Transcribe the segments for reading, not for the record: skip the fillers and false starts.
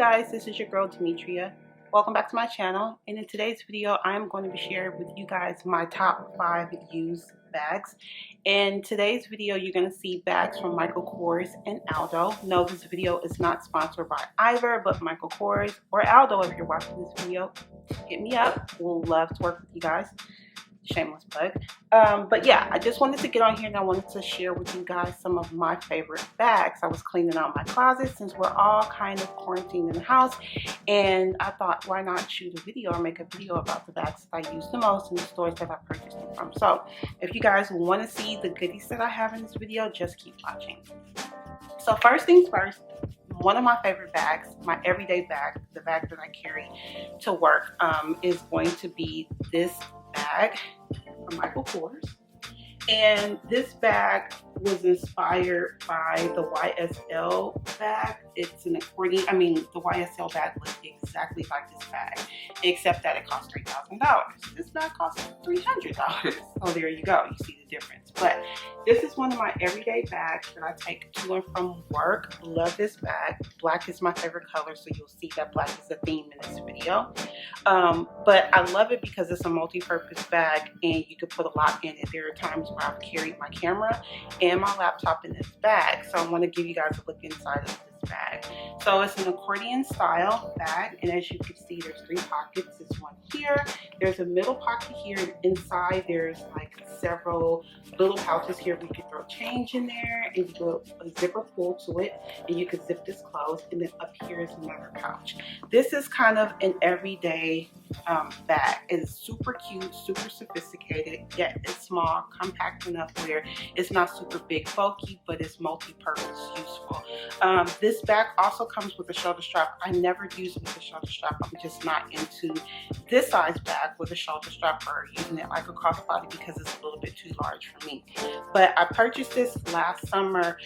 guys, this is your girl Demetria. Welcome back to my channel, and in today's video I am going to be sharing with you guys my top 5 used bags. In today's video you're going to see bags from Michael Kors and Aldo. No, this video is not sponsored by either, but Michael Kors or Aldo. If you're watching this video, hit me up. We'll love to work with you guys. Shameless plug. But yeah, I just wanted to get on here and I wanted to share with you guys some of my favorite bags. I was cleaning out my closet since we're all kind of quarantined in the house, and I thought, why not shoot a video or make a video about the bags that I use the most in the stores that I purchased them from. So if you guys want to see the goodies that I have in this video, just keep watching. So first things first, one of my favorite bags, my everyday bag, the bag that I carry to work, is going to be this bag from Michael Kors. And this bag was inspired by the YSL bag. It's an accordion. I mean, the YSL bag looks exactly like this bag, except that it costs $3,000. This bag costs $300. So there you go. You see the difference. But this is one of my everyday bags that I take to and from work. Love this bag. Black is my favorite color, so you'll see that black is a theme in this video. But I love it because it's a multi-purpose bag and you can put a lot in it. There are times where I've carried my camera and my laptop in this bag. So I want to give you guys a look inside of this bag. So it's an accordion style bag, and as you can see, there's 3 pockets. There's one here, there's a middle pocket here, and inside there's like several little pouches here where you can throw change in there, and you go a zipper pull to it, and you can zip this closed, and then up here is another pouch. This is kind of an everyday bag. It's super cute, super sophisticated, yet it's small, compact enough where it's not super big, bulky, but it's multi-purpose useful. This bag also comes with a shoulder strap. I never use it with a shoulder strap. I'm just not into this size bag with a shoulder strap or using it like a crossbody because it's a little bit too large for me. But I purchased this last summer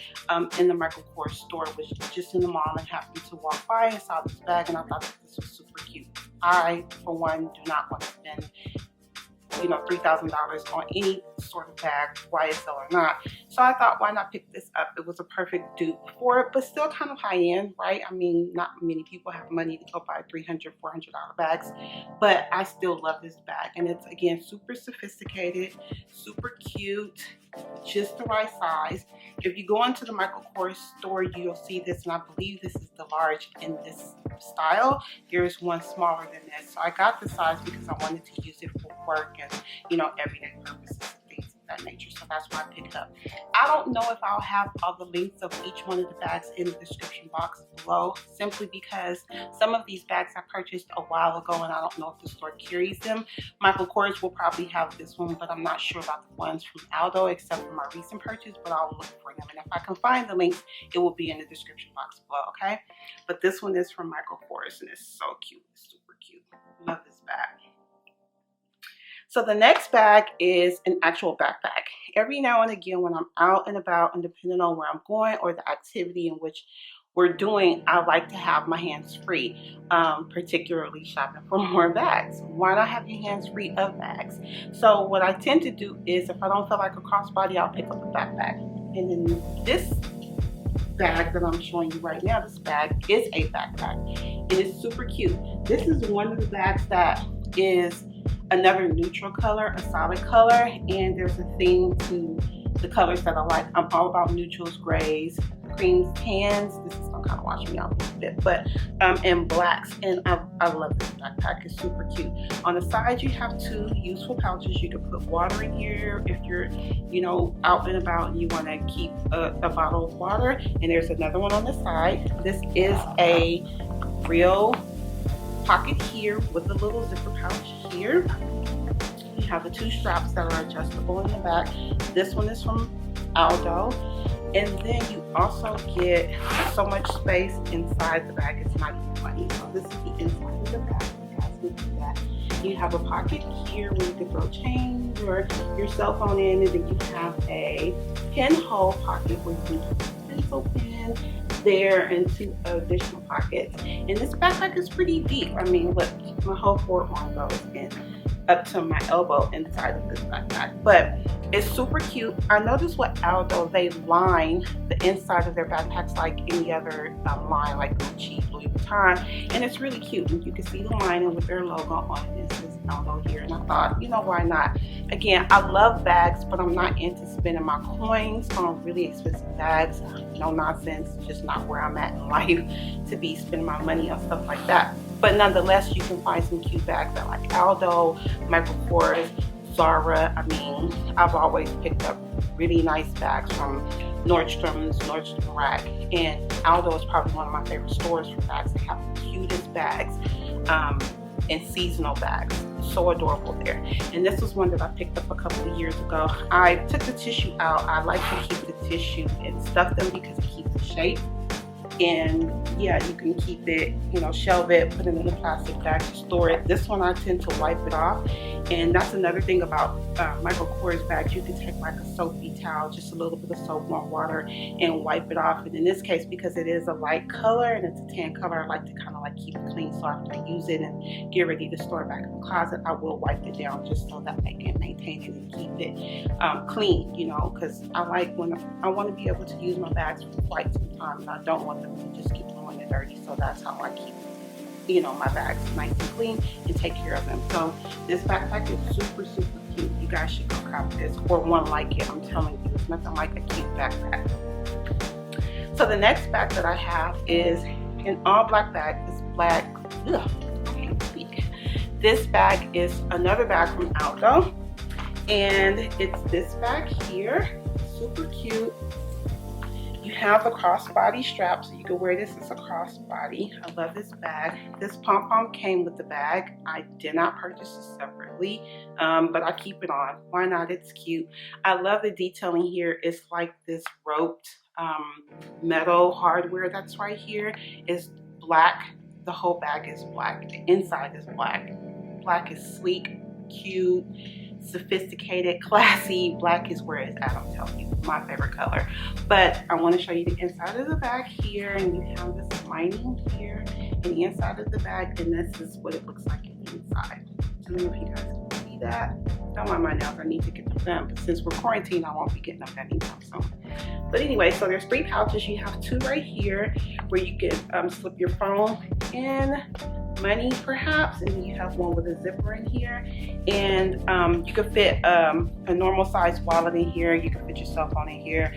in the Michael Kors store, was just in the mall, and happened to walk by and saw this bag, and I thought that this was super cute. I, for one, do not want to spend $3,000 on any sort of bag, YSL or not. So I thought, why not pick this up? It was a perfect dupe for it, but still kind of high end, right? I mean, not many people have money to go buy $300, $400 bags, but I still love this bag. And it's, again, super sophisticated, super cute, just the right size. If you go into the Michael Kors store, you'll see this, and I believe this is the large in this style. There's one smaller than this. So I got the size because I wanted to use it for work and, everyday purposes and things of that nature. So that's why I picked it up. I don't know if I'll have all the links of each one of the bags in the description box below, simply because some of these bags I purchased a while ago and I don't know if the store carries them. Michael Kors will probably have this one, but I'm not sure about the ones from Aldo except for my recent purchase, but I'll look for them. And if I can find the links, it will be in the description box below, okay? But this one is from Michael Kors and it's so cute. It's super cute. Love this bag. So the next bag is an actual backpack. Every now and again when I'm out and about, and depending on where I'm going or the activity in which we're doing, I like to have my hands free, particularly shopping for more bags. Why not have your hands free of bags? So what I tend to do is, if I don't feel like a crossbody, I'll pick up a backpack. And in this bag that I'm showing you right now, this bag is a backpack. It is super cute. This is one of the bags that is another neutral color, a solid color, and there's a theme to the colors that I like. I'm all about neutrals, grays, creams, tans. This is gonna kind of wash me out a little bit, but and blacks. And I love this backpack. It's super cute. On the side, you have 2 useful pouches. You can put water in here if you're, out and about and you want to keep a bottle of water. And there's another one on the side. This is a real pocket here with a little zipper pouch here. You have the 2 straps that are adjustable in the back. This one is from Aldo. And then you also get so much space inside the bag, it's not even funny. So this is the inside of the bag. You have a pocket here where you can throw change or your cell phone in, and then you have a pinhole pocket where you can keep a pencil pen there, and 2 additional pockets. And this backpack is pretty deep. I mean, look, my whole forearm goes in up to my elbow inside of this backpack, but it's super cute. I noticed with Aldo, they line the inside of their backpacks like any other line, like Gucci, Louis Vuitton, time, and it's really cute. And you can see the lining with their logo on it. This is Aldo here, and I thought, you know, why not? Again, I love bags, but I'm not into spending my coins on really expensive bags. No nonsense, just not where I'm at in life to be spending my money on stuff like that. But nonetheless, you can find some cute bags at like Aldo, Michael Kors, Zara. I mean, I've always picked up really nice bags from Nordstrom Rack, and Aldo is probably one of my favorite stores for bags. They have the cutest bags and seasonal bags. So adorable there. And this was one that I picked up a couple of years ago. I took the tissue out. I like to keep the tissue and stuff them because it keeps the shape. And yeah, you can keep it, you know, shelve it, put it in a plastic bag to store it. This one I tend to wipe it off, and that's another thing about Michael Kors bags. You can take like a soapy towel, just a little bit of soap, warm water, and wipe it off. And in this case, because it is a light color and it's a tan color, I like to kind of like keep it clean. So after I use it and get ready to store it back in the closet, I will wipe it down just so that I can maintain it and keep it clean, you know, because I like when I want to be able to use my bags for quite some time, and I don't want them to just keep going and dirty. So that's how I keep, you know, my bags nice and clean and take care of them. So this backpack is super cute. You guys should go copy this or one like it. I'm telling you, it's nothing like a cute backpack. So the next bag that I have is an all black bag. This black, ugh, I can't speak. This bag is another bag from Aldo, and it's this bag here. Super cute. You have a crossbody strap, so you can wear this as a crossbody. I love this bag. This pom-pom came with the bag. I did not purchase this separately, but I keep it on. Why not? It's cute. I love the detailing here. It's like this roped metal hardware that's right here is black. The whole bag is black. The inside is black. Black is sleek, cute, sophisticated, classy. Black is where it's at, I'm telling you. My favorite color. But I want to show you the inside of the bag here, and you have this lining here and the inside of the bag, and this is what it looks like in the inside. I don't know if you guys can see that. Don't mind my nails, I need to get them done, but since we're quarantined, I won't be getting them done anytime soon. But anyway, so there's 3 pouches. You have 2 right here where you can slip your phone in, money perhaps, and then you have one with a zipper in here, and you can fit a normal size wallet in here. You can fit your cell phone in here.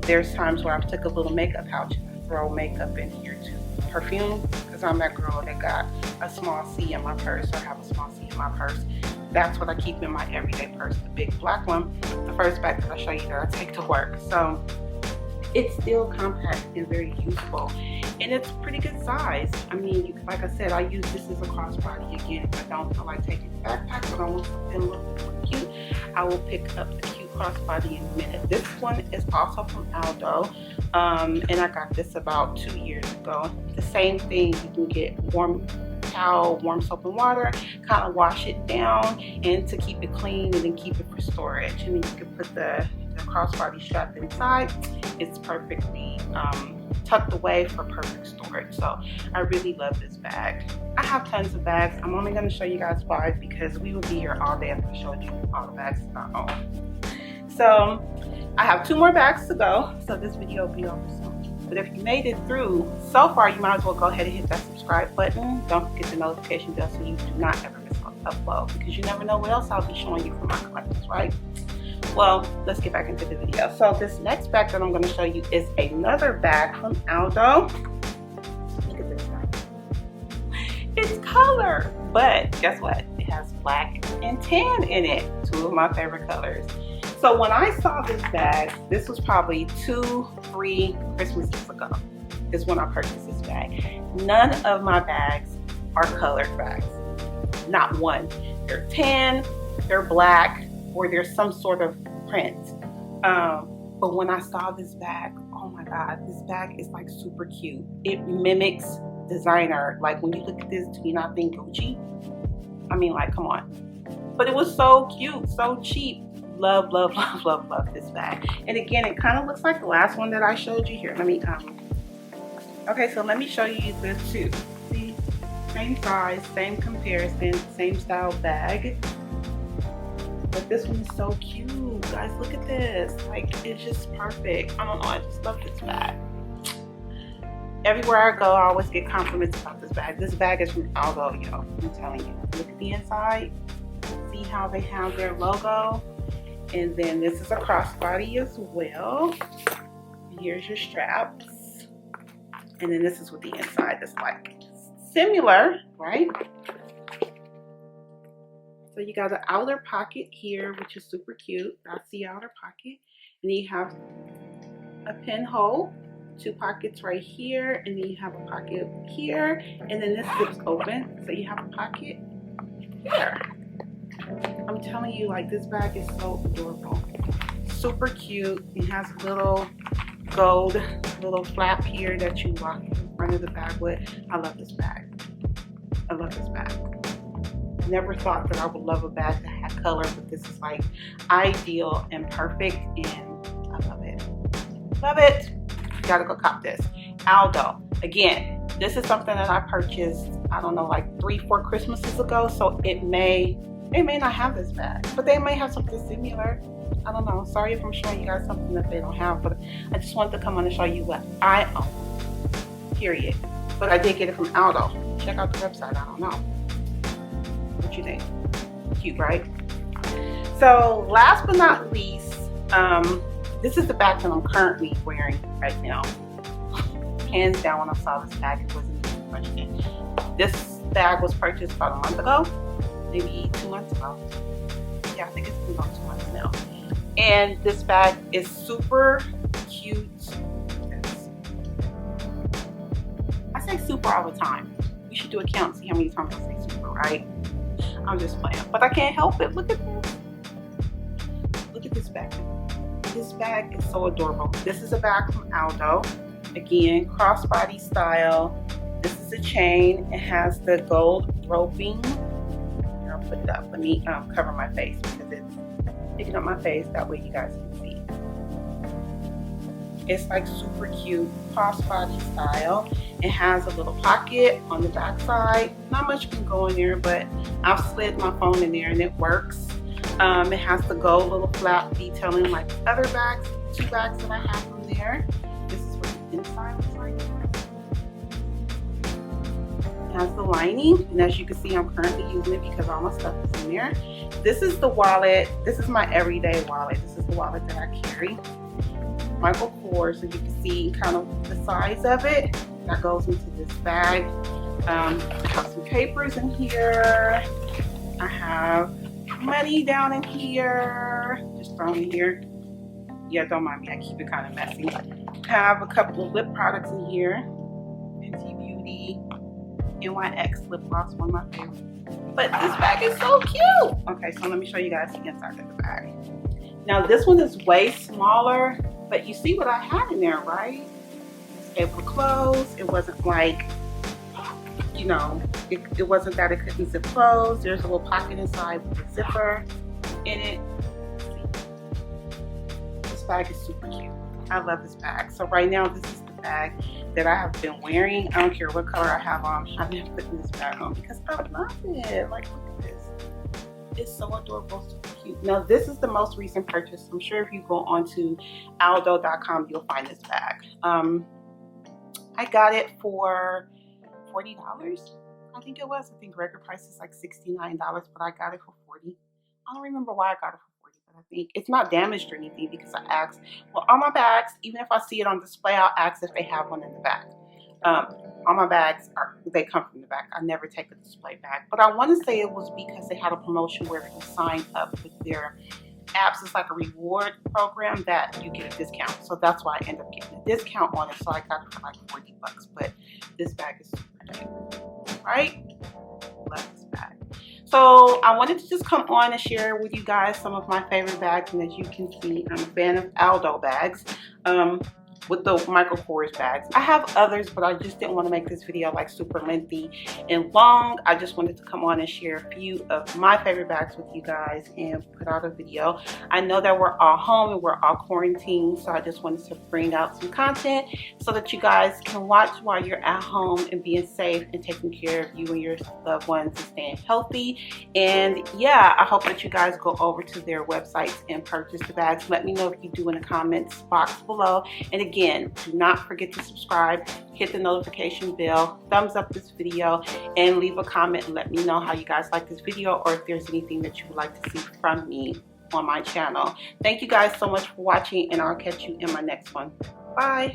There's times where I've took a little makeup pouch and throw makeup in here too. Perfume, because I'm that girl that got a small C in my purse, or have a small C in my purse. That's what I keep in my everyday purse, the big black one, the first bag that I show you that I take to work. So it's still compact and very useful, and it's pretty good size. I mean, like I said, I use this as a crossbody. Again, if I don't feel like taking the backpack, but I want something a little bit more cute, I will pick up the cute crossbody in a minute. This one is also from Aldo, and I got this about 2 years ago. The same thing, you can get warm towel, warm soap and water, kind of wash it down, and to keep it clean, and then keep it for storage. And then you can put the crossbody strap inside. It's perfectly tucked away for perfect storage. So I really love this bag. I have tons of bags. I'm only going to show you guys 5 because we would be here all day if I showed you all the bags that I own. So I have 2 more bags to go, so this video will be over soon. But if you made it through so far, you might as well go ahead and hit that subscribe button. Don't forget the notification bell so you do not ever miss an upload, because you never know what else I'll be showing you from my collections, right? Well, let's get back into the video. So this next bag that I'm going to show you is another bag from Aldo. Look at this bag. It's color, but guess what? It has black and tan in it, 2 of my favorite colors. So when I saw this bag, this was probably 2-3 Christmases ago, is when I purchased this bag. None of my bags are colored bags. Not one. They're tan, they're black, or there's some sort of print. But when I saw this bag, oh my God, this bag is like super cute. It mimics designer. Like when you look at this, do you not think Gucci? I mean, like, come on. But it was so cute, so cheap. Love, love, love, love, love this bag. And again, it kind of looks like the last one that I showed you here. Let me, okay, so let me show you this too. See, same size, same comparison, same style bag. But this one is so cute. Guys, look at this. Like, it's just perfect. I don't know, I just love this bag. Everywhere I go, I always get compliments about this bag. This bag is from Aldo, yo. I'm telling you. Look at the inside. See how they have their logo? And then this is a crossbody as well. Here's your straps. And then this is what the inside is like. Similar, right? So you got an outer pocket here, which is super cute. That's the outer pocket. And then you have a pinhole, 2 pockets right here, and then you have a pocket here, and then this zips open, so you have a pocket here. I'm telling you, like, this bag is so adorable. Super cute. It has a little gold little flap here that you lock in front of the bag with. I love this bag. I love this bag. Never thought that I would love a bag that had color, but this is like ideal and perfect, and I love it. Love it. Gotta go cop this. Aldo. Again, this is something that I purchased, I don't know, like 3-4 Christmases ago, so they may not have this bag, but they may have something similar. I don't know. Sorry if I'm showing you guys something that they don't have, but I just wanted to come on and show you what I own, period. But I did get it from Aldo. Check out the website. I don't know. What you think? Cute, right? So last but not least, this is the bag that I'm currently wearing right now. Hands down, when I saw this bag, it wasn't even a question. This bag was purchased about a month ago, maybe 2 months ago. Yeah, I think it's been about 2 months now. And this bag is super cute. I say super all the time. You should do a count, see how many times I say super, right? I'm just playing, but I can't help it. Look at this. Look at this bag. This bag is so adorable. This is a bag from Aldo. Again, crossbody style. This is a chain. It has the gold roping. Here, I'll put it up. Let me cover my face because it's picking up my face. That way you guys can see. It's like super cute crossbody style. It has a little pocket on the back side. Not much can go in there, but I've slid my phone in there and it works. It has the gold little flap detailing like other bags, 2 bags that I have from there. This is what the inside looks like. It has the lining, and as you can see, I'm currently using it because all my stuff is in there. This is the wallet. This is my everyday wallet. This is the wallet that I carry. Michael Kors, so you can see kind of the size of it. That goes into this bag. I have some papers in here. I have money down in here, just thrown in here. Yeah, don't mind me, I keep it kind of messy. I have a couple of lip products in here. Fenty Beauty, NYX lip gloss, one of my favorites. But this bag is so cute. Okay, so let me show you guys the inside of the bag. Now this one is way smaller, but you see what I had in there, right? It's able to close. It wasn't like, you know, it wasn't that it couldn't zip closed. There's a little pocket inside with a zipper in it. This bag is super cute. I love this bag. So right now, this is the bag that I have been wearing. I don't care what color I have on. I've been putting this bag on because I love it. Like, look at this. It's so adorable, super cute. Now, this is the most recent purchase. I'm sure if you go onto aldo.com, you'll find this bag. I got it for $40. I think it was. I think regular price is like $69, but I got it for $40. I don't remember why I got it for $40, but I think it's not damaged or anything because I asked. Well, all my bags, even if I see it on display, I'll ask if they have one in the back. All my bags they come from the back. I never take a display bag, but I want to say it was because they had a promotion where you sign up with their apps. It's like a reward program that you get a discount. So that's why I end up getting a discount on it. So I got it for like $40, but this bag is super cute, right? Love this bag. So I wanted to just come on and share with you guys some of my favorite bags. And as you can see, I'm a fan of Aldo bags. With the Michael Kors bags. I have others, but I just didn't want to make this video like super lengthy and long. I just wanted to come on and share a few of my favorite bags with you guys and put out a video. I know that we're all home and we're all quarantined, so I just wanted to bring out some content so that you guys can watch while you're at home and being safe and taking care of you and your loved ones and staying healthy. And yeah, I hope that you guys go over to their websites and purchase the bags. Let me know if you do in the comments box below. And again, again, do not forget to subscribe, hit the notification bell, thumbs up this video, and leave a comment and let me know how you guys like this video, or if there's anything that you would like to see from me on my channel. Thank you guys so much for watching, and I'll catch you in my next one. Bye.